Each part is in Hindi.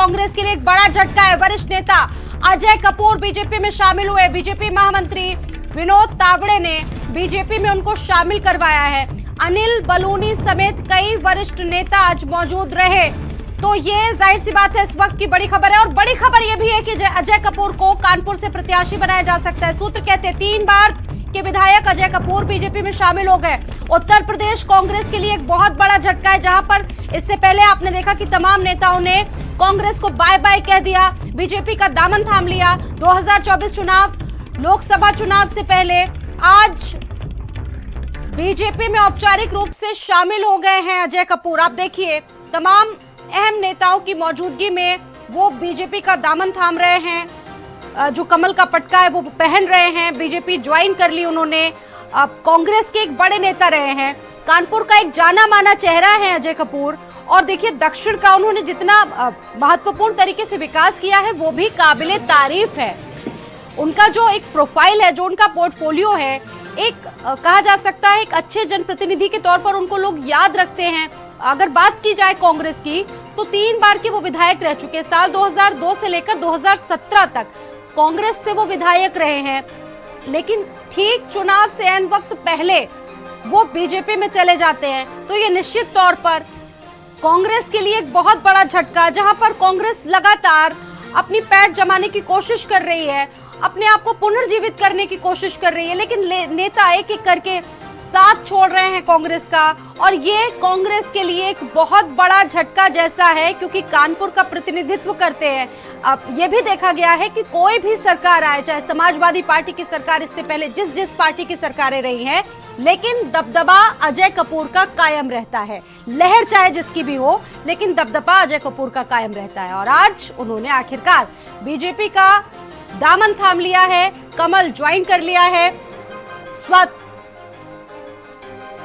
कांग्रेस के लिए एक बड़ा झटका है। वरिष्ठ नेता अजय कपूर बीजेपी में शामिल हुए। बीजेपी महामंत्री विनोद तावड़े ने बीजेपी में उनको शामिल करवाया है। अनिल बलूनी समेत कई वरिष्ठ नेता आज मौजूद रहे। तो ये जाहिर सी बात है इस वक्त की बड़ी खबर है। और बड़ी खबर ये भी है कि अजय कपूर को कानपुर से प्रत्याशी बनाया जा सकता है। सूत्र कहते हैं 3 बार के विधायक अजय कपूर बीजेपी में शामिल हो गए। उत्तर प्रदेश कांग्रेस के लिए एक बहुत बड़ा झटका है, जहां पर इससे पहले आपने देखा कि तमाम नेताओं ने कांग्रेस को बाय बाय कह दिया, बीजेपी का दामन थाम लिया। 2024 चुनाव, लोकसभा चुनाव से पहले आज बीजेपी में औपचारिक रूप से शामिल हो गए हैं अजय कपूर। आप देखिए तमाम अहम नेताओं की मौजूदगी में वो बीजेपी का दामन थाम रहे हैं, जो कमल का पटका है वो पहन रहे हैं। बीजेपी ज्वाइन कर ली उन्होंने। कांग्रेस के एक बड़े नेता रहे हैं, कानपुर का एक जाना माना चेहरा है अजय कपूर। और देखिए दक्षिण का उन्होंने जितना महत्वपूर्ण तरीके से विकास किया है वो भी काबिले तारीफ है। उनका जो एक प्रोफाइल है, जो उनका पोर्टफोलियो है, एक कहा जा सकता है एक अच्छे जनप्रतिनिधि के तौर पर उनको लोग याद रखते हैं। अगर बात की जाए कांग्रेस की तो 3 बार के वो विधायक रह चुके। साल 2002 से लेकर 2017 तक कांग्रेस से वो विधायक रहे हैं, लेकिन ठीक चुनाव से एन वक्त पहले वो बीजेपी में चले जाते हैं। तो ये निश्चित तौर पर कांग्रेस के लिए एक बहुत बड़ा झटका, जहां पर कांग्रेस लगातार अपनी पैठ जमाने की कोशिश कर रही है, अपने आप को पुनर्जीवित करने की कोशिश कर रही है, लेकिन नेता एक एक करके साथ छोड़ रहे हैं कांग्रेस का। और ये कांग्रेस के लिए एक बहुत बड़ा झटका जैसा है, क्योंकि कानपुर का प्रतिनिधित्व करते हैं। अब ये भी देखा गया है कि कोई भी सरकार आए, चाहे समाजवादी पार्टी की सरकार, इससे पहले जिस पार्टी की सरकारें रही हैं, लेकिन दबदबा अजय कपूर का कायम रहता है। लहर चाहे जिसकी भी हो, लेकिन दबदबा अजय कपूर का कायम रहता है। और आज उन्होंने आखिरकार बीजेपी का दामन थाम लिया है, कमल ज्वाइन कर लिया है।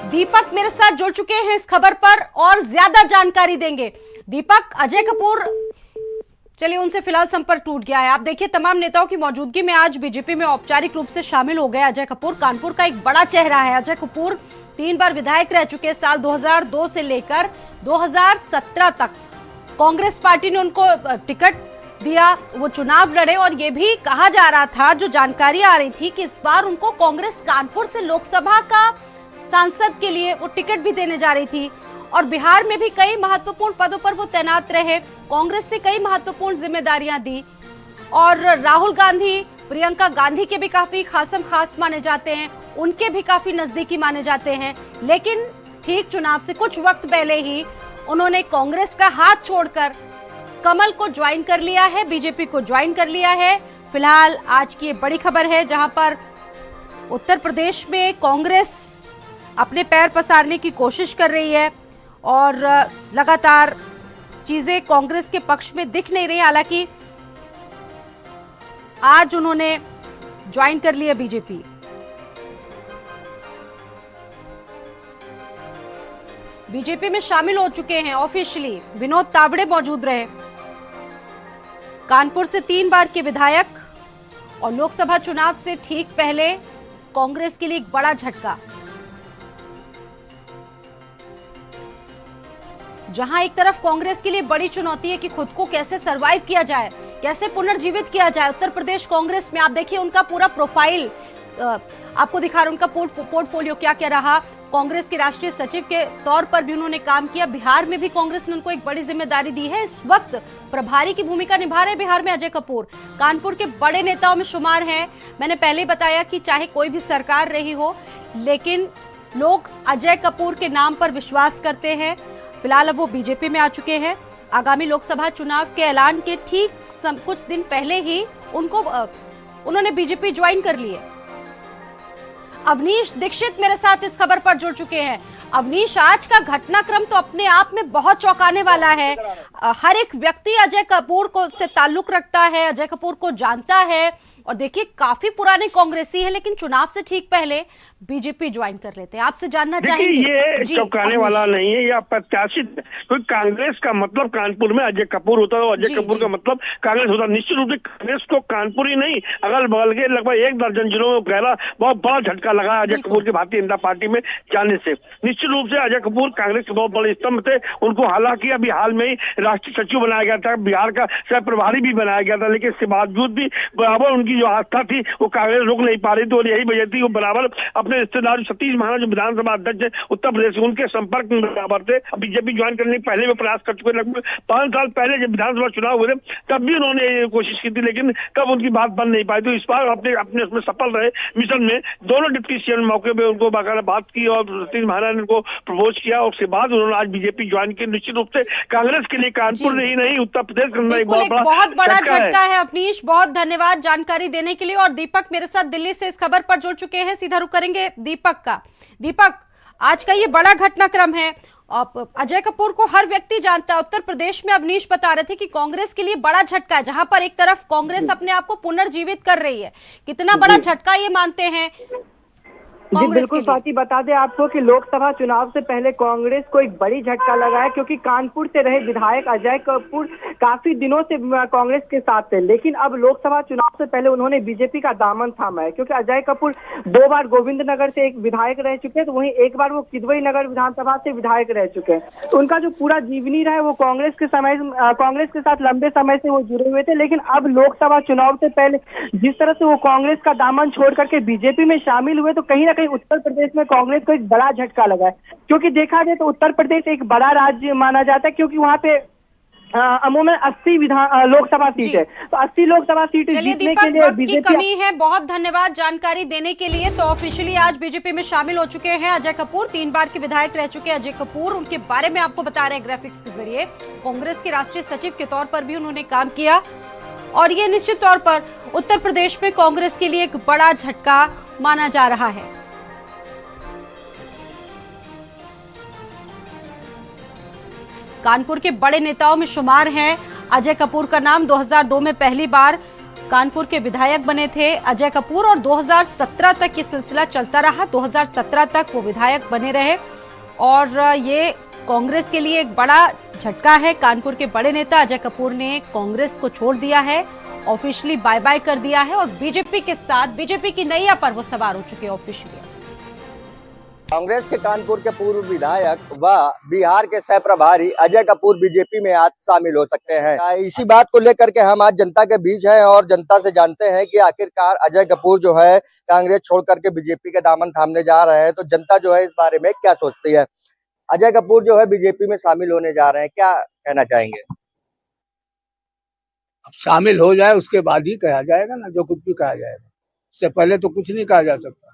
दीपक मेरे साथ जुड़ चुके हैं इस खबर पर और ज्यादा जानकारी देंगे। दीपक, अजय कपूर, चलिए उनसे फिलहाल संपर्क टूट गया है। आप देखिए तमाम नेताओं की मौजूदगी में आज बीजेपी में औपचारिक रूप से शामिल हो गए अजय कपूर। कानपुर का एक बड़ा चेहरा है अजय कपूर। 3 बार विधायक रह चुके। साल 2002 से लेकर 2017 तक कांग्रेस पार्टी ने उनको टिकट दिया, वो चुनाव लड़े। और ये भी कहा जा रहा था, जो जानकारी आ रही थी, कि इस बार उनको कांग्रेस कानपुर से लोकसभा का सांसद के लिए वो टिकट भी देने जा रही थी। और बिहार में भी कई महत्वपूर्ण पदों पर वो तैनात रहे। कांग्रेस ने कई महत्वपूर्ण जिम्मेदारियां दी। और राहुल गांधी, प्रियंका गांधी के भी काफी खासम खास माने जाते हैं, उनके भी काफी नजदीकी माने जाते हैं। लेकिन ठीक चुनाव से कुछ वक्त पहले ही उन्होंने कांग्रेस का हाथ छोड़कर कमल को ज्वाइन कर लिया है, बीजेपी को ज्वाइन कर लिया है। फिलहाल आज की ये बड़ी खबर है, जहां पर उत्तर प्रदेश में कांग्रेस अपने पैर पसारने की कोशिश कर रही है और लगातार चीजें कांग्रेस के पक्ष में दिख नहीं रही। हालांकि आज उन्होंने ज्वाइन कर लिया बीजेपी। बीजेपी में शामिल हो चुके हैं ऑफिशियली। विनोद तावड़े मौजूद रहे, कानपुर से 3 बार के विधायक। और लोकसभा चुनाव से ठीक पहले कांग्रेस के लिए एक बड़ा झटका, जहां एक तरफ कांग्रेस के लिए बड़ी चुनौती है कि खुद को कैसे सरवाइव किया जाए, कैसे पुनर्जीवित किया जाए। उत्तर प्रदेश कांग्रेस में आप देखिए उनका पूरा प्रोफाइल आपको दिखा रहा, उनका पोर्टफोलियो क्या क्या रहा। कांग्रेस के राष्ट्रीय सचिव के तौर पर भी उन्होंने काम किया। बिहार में भी कांग्रेस ने उनको एक बड़ी जिम्मेदारी दी है। इस वक्त प्रभारी की भूमिका निभा रहे बिहार में अजय कपूर। कानपुर के बड़े नेताओं में शुमार हैं। मैंने पहले बताया कि चाहे कोई भी सरकार रही हो, लेकिन लोग अजय कपूर के नाम पर विश्वास करते हैं। फिलहाल अब वो बीजेपी में आ चुके हैं। आगामी लोकसभा चुनाव के ऐलान के ठीक कुछ दिन पहले ही उन्होंने बीजेपी ज्वाइन कर ली है। अवनीश दीक्षित मेरे साथ इस खबर पर जुड़ चुके हैं। अवनीश, आज का घटनाक्रम तो अपने आप में बहुत चौंकाने वाला है। हर एक व्यक्ति अजय कपूर को से ताल्लुक रखता है, अजय कपूर को जानता है। और देखिए काफी पुराने कांग्रेसी हैं, लेकिन चुनाव से ठीक पहले बीजेपी ज्वाइन कर लेते हैं। आपसे जानना चाहेंगे। ये चौंकाने वाला नहीं है, ये अप्रत्याशित है। क्योंकि कांग्रेस का मतलब कानपुर में अजय कपूर होता है और अजय कपूर का मतलब कांग्रेस होता है। निश्चित रूप से कांग्रेस को कानपुर ही नहीं, अगल बगल के लगभग 1 दर्जन जिलों में गहरा बहुत बड़ा झटका लगा अजय कपूर के भारतीय जनता पार्टी में जाने से। निश्चित रूप से अजय कपूर कांग्रेस के बहुत बड़े स्तंभ थे। उनको हालांकि अभी हाल में ही राष्ट्रीय सचिव बनाया गया था, बिहार का सह प्रभारी भी बनाया गया था, लेकिन इसके बावजूद भी बराबर उनकी जो आस्था थी वो कांग्रेस रोक नहीं पा रही थी। और यही वजह थी वो बराबर अपने रिश्तेदार सतीश महाना जो विधानसभा अध्यक्ष है उत्तर प्रदेश, उनके संपर्क में बराबर थे। बीजेपी ज्वाइन करने के पहले भी प्रयास कर चुके, लगभग 5 साल पहले जब विधानसभा चुनाव हुए तब भी उन्होंने कोशिश की थी, लेकिन कब उनकी बात बन नहीं पाई। तो इस बार अपने उसमें सफल रहे मिशन में। दोनों डिप्टी सीएम मौके पे उनको बाकायदा बात की और सतीश महाना ने उनको प्रपोज किया और उसके बाद उन्होंने आज बीजेपी ज्वाइन की। निश्चित रूप से कांग्रेस के लिए कानपुर नहीं उत्तर प्रदेश करना एक बहुत बड़ा झटका है। अवनीश, बहुत धन्यवाद जानकारी देने के लिए। और दीपक मेरे साथ दिल्ली से इस खबर पर जुड़ चुके हैं, सीधा रुख करेंगे दीपक का। दीपक, आज का ये बड़ा घटनाक्रम है। अजय कपूर को हर व्यक्ति जानता है। उत्तर प्रदेश में अवनीश बता रहे थे कि कांग्रेस के लिए बड़ा झटका है, जहां पर एक तरफ कांग्रेस अपने आप को पुनर्जीवित कर रही है। कितना बड़ा झटका ये मानते हैं? जी बिल्कुल स्वाति, बता दें आपको कि लोकसभा चुनाव से पहले कांग्रेस को एक बड़ी झटका लगा है, क्योंकि कानपुर से रहे विधायक अजय कपूर काफी दिनों से कांग्रेस के साथ थे, लेकिन अब लोकसभा चुनाव से पहले उन्होंने बीजेपी का दामन थामा है। क्योंकि अजय कपूर 2 बार गोविंदनगर से एक विधायक रह चुके हैं, तो वहीं एक बार वो किदवई नगर विधानसभा से विधायक रह चुके हैं। तो उनका जो पूरा जीवनी रहा है वो कांग्रेस के साथ लंबे समय से वो जुड़े हुए थे। लेकिन अब लोकसभा चुनाव से पहले जिस तरह से वो कांग्रेस का दामन छोड़ करके बीजेपी में शामिल हुए, तो कहीं ना कहीं उत्तर प्रदेश में कांग्रेस को एक बड़ा झटका लगा है। क्योंकि देखा जाए तो उत्तर प्रदेश एक बड़ा राज्य माना जाता है, क्योंकि वहां पे अमूमन 80 लोकसभा सीट है। तो 80 लोकसभा सीट जीतने के लिए बीजेपी की कमी है। बहुत धन्यवाद जानकारी देने के लिए। तो ऑफिशियली आज बीजेपी में शामिल हो चुके हैं अजय कपूर। 3 बार के विधायक रह चुके हैं अजय कपूर। उनके बारे में आपको बता रहे हैं ग्राफिक्स के जरिए। कांग्रेस के राष्ट्रीय सचिव के तौर पर भी उन्होंने काम किया और ये निश्चित तौर पर उत्तर प्रदेश में कांग्रेस के लिए एक बड़ा झटका माना जा रहा है। कानपुर के बड़े नेताओं में शुमार हैं अजय कपूर का नाम। 2002 में पहली बार कानपुर के विधायक बने थे अजय कपूर और 2017 तक ये सिलसिला चलता रहा। 2017 तक वो विधायक बने रहे और ये कांग्रेस के लिए एक बड़ा झटका है। कानपुर के बड़े नेता अजय कपूर ने कांग्रेस को छोड़ दिया है, ऑफिशियली बाय बाय कर दिया है और बीजेपी के साथ बीजेपी की नैया पर वो सवार हो चुके हैं ऑफिशियली। कांग्रेस के कानपुर के पूर्व विधायक व बिहार के सह प्रभारी अजय कपूर बीजेपी में आज शामिल हो सकते हैं। इसी बात को लेकर के हम आज जनता के बीच हैं और जनता से जानते हैं कि आखिरकार अजय कपूर जो है कांग्रेस छोड़ करके बीजेपी के दामन थामने जा रहे हैं, तो जनता जो है इस बारे में क्या सोचती है। अजय कपूर जो है बीजेपी में शामिल होने जा रहे हैं, क्या कहना चाहेंगे? अब शामिल हो जाए उसके बाद ही कहा जाएगा ना, जो कुछ भी कहा जाएगा, उससे पहले तो कुछ नहीं कहा जा सकता।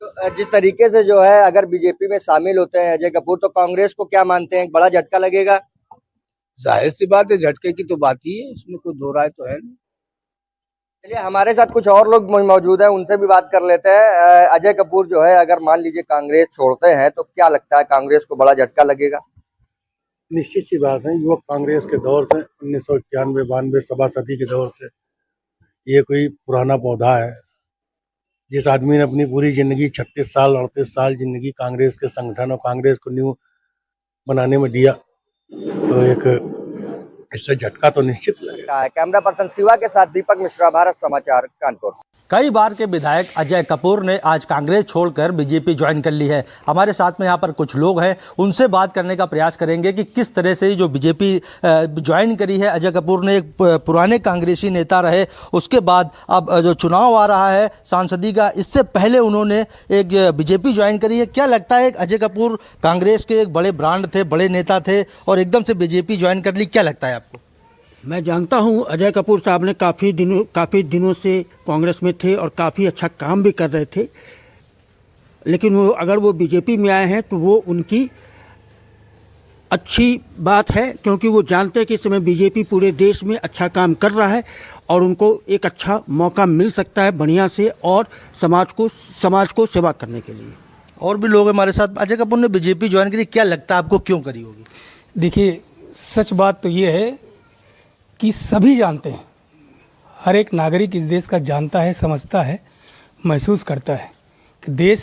तो जिस तरीके से जो है अगर बीजेपी में शामिल होते हैं अजय कपूर, तो कांग्रेस को क्या मानते हैं, बड़ा झटका लगेगा? जाहिर सी बात है, झटके की तो बात ही है, इसमें कोई दो राय तो है नहीं। चलिए हमारे साथ कुछ और लोग मौजूद हैं, उनसे भी बात कर लेते हैं। अजय कपूर जो है अगर मान लीजिए कांग्रेस छोड़ते हैं तो क्या लगता है कांग्रेस को बड़ा झटका लगेगा? निश्चित सी बात है, युवक कांग्रेस के दौर से 1991-92 सभासदी के दौर से ये कोई पुराना पौधा है। जिस आदमी ने अपनी पूरी जिंदगी 36 साल 38 साल जिंदगी कांग्रेस के संगठन और कांग्रेस को न्यू बनाने में दिया, तो एक इससे झटका तो निश्चित लगेगा। कैमरा पर्सन शिवा के साथ दीपक मिश्रा, भारत समाचार, कानपुर। कई बार के विधायक अजय कपूर ने आज कांग्रेस छोड़कर बीजेपी ज्वाइन कर ली है। हमारे साथ में यहाँ पर कुछ लोग हैं, उनसे बात करने का प्रयास करेंगे कि किस तरह से जो बीजेपी ज्वाइन करी है। अजय कपूर ने एक पुराने कांग्रेसी नेता रहे, उसके बाद अब जो चुनाव आ रहा है सांसदी का, इससे पहले उन्होंने एक बीजेपी ज्वाइन करी है। क्या लगता है, अजय कपूर कांग्रेस के एक बड़े ब्रांड थे, बड़े नेता थे और एकदम से बीजेपी ज्वाइन कर ली, क्या लगता है आपको? मैं जानता हूं अजय कपूर साहब ने काफ़ी दिनों से कांग्रेस में थे और काफ़ी अच्छा काम भी कर रहे थे, लेकिन अगर वो बीजेपी में आए हैं तो वो उनकी अच्छी बात है, क्योंकि वो जानते हैं कि इस समय बीजेपी पूरे देश में अच्छा काम कर रहा है और उनको एक अच्छा मौका मिल सकता है बढ़िया से और समाज को सेवा करने के लिए। और भी लोग हमारे साथ। अजय कपूर ने बीजेपी ज्वाइन करी, क्या लगता है आपको क्यों करी होगी? देखिए, सच बात तो ये है कि सभी जानते हैं, हर एक नागरिक इस देश का जानता है, समझता है, महसूस करता है कि देश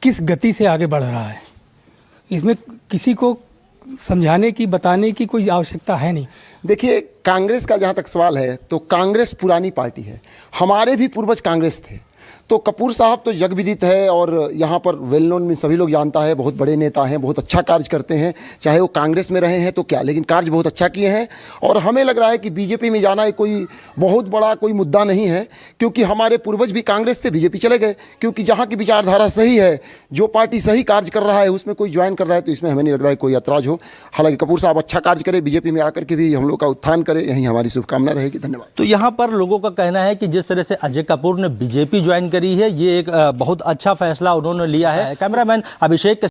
किस गति से आगे बढ़ रहा है। इसमें किसी को समझाने की, बताने की कोई आवश्यकता है नहीं। देखिए, कांग्रेस का जहाँ तक सवाल है तो कांग्रेस पुरानी पार्टी है, हमारे भी पूर्वज कांग्रेस थे। तो कपूर साहब तो जग विदित है और यहाँ पर वेल नोन में सभी लोग जानता है, बहुत बड़े नेता हैं, बहुत अच्छा कार्य करते हैं, चाहे वो कांग्रेस में रहे हैं तो क्या, लेकिन कार्य बहुत अच्छा किए हैं। और हमें लग रहा है कि बीजेपी में जाना कोई बहुत बड़ा कोई मुद्दा नहीं है, क्योंकि हमारे पूर्वज भी कांग्रेस थे, बीजेपी चले गए, क्योंकि जहाँ की विचारधारा सही है, जो पार्टी सही कार्य कर रहा है उसमें कोई ज्वाइन कर रहा है तो इसमें हमें नहीं लग रहा है कोई ऐतराज़ हो। हालांकि कपूर साहब अच्छा कार्य करें, बीजेपी में आकर के भी हम लोग का उत्थान करें, यही हमारी शुभकामना रहेगी। धन्यवाद। तो यहाँ पर लोगों का कहना है कि जिस तरह से अजय कपूर ने बीजेपी ज्वाइन करी है, ये एक बहुत अच्छा फैसला उन्होंने लिया है। कैमरामैन अभिषेक